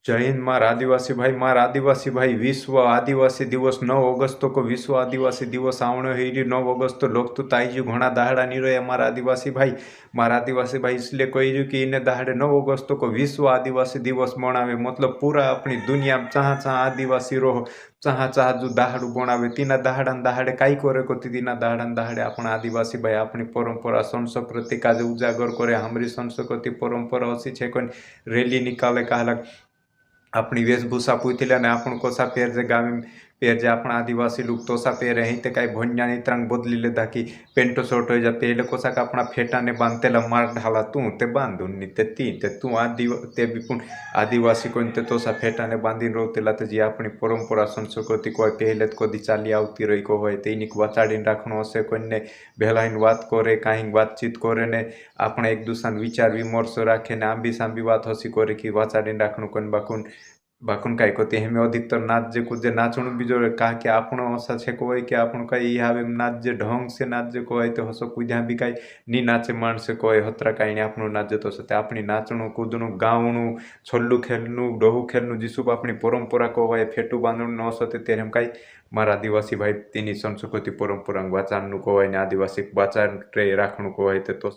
जय हिंद मार आदिवासी भाई विश्व आदिवासी दिवस 9 ऑगस्ट को विश्व आदिवासी दिवस आवणो है 9 ऑगस्ट तो लोग तो ताईजू घना दाहड़ा नहीं रहे मार आदिवासी भाई इसलिए कही रही कि इन्हें दाहड़े 9 ऑगस्ट को विश्व आदिवासी दिवस मनावे मतलब पूरा अपनी दुनिया में जहाँ जहाँ आदिवासी रहो जहाँ जहाँ जो दाहड़ू बनावे तीना दाहड़ा दाहड़े काई करे को तीना दाहड़ा दाहड़े अपना आदिवासी भाई अपनी परंपरा संस्कृति का जो उजागर करे हमारी संस्कृति परंपरा असी है कोई रैली निकाले कहला अपनी वेशभूषा पूछले ने आपण कोसा पेर जे गामी पेर जे आपण आदिवासी लोग तोसा पेर ही ते काई भन्यानी तरंग बदली लेदा कि पेंटो शर्ट हो जाते एले कोसा का अपना फेटा ने बांधतेला मार ढाला तू ते बांधून नी ते तू ते भी पुन आदिवासी कोण ते तोसा फेटा ने बांधीन रोतेला ते जी अपनी परंपरा संस्कृति कोई पहले कदी चाली आवती रही को होय तेनिक वाचाડીને રાખણો હશે કોઈને ભેલાઈને વાત કરે કાંઈ વાતચીત કરે ને આપણે એક દુસરાને વિચાર વિમર્શ રાખે ને આંબી સાંબી વાત હસી કરે कि वाचाડીને રાખણું કોઈને बाकुन काई कोती हमें अधिकतर नाच जे कुछ नाचणु बीजो कहा कि आपणो असा छे को कि आपणो कई हावे नाच जे ढंग से नाच जे को तो हसो कुद्या भी काई नी नाचे माणसे को हतरा काई आपणो नाच जतो से आपणी नाचणु कूदणु गावणु छल्लू खेलनु डोहू खेलनु जीसुप अपनी परंपरा को फेटू बांधणु न सते तेरे काई मारा आदिवासी भाई तेनी संस्कृति परंपरा वाचाणनु को आदिवासी वाचाण राखणु को तो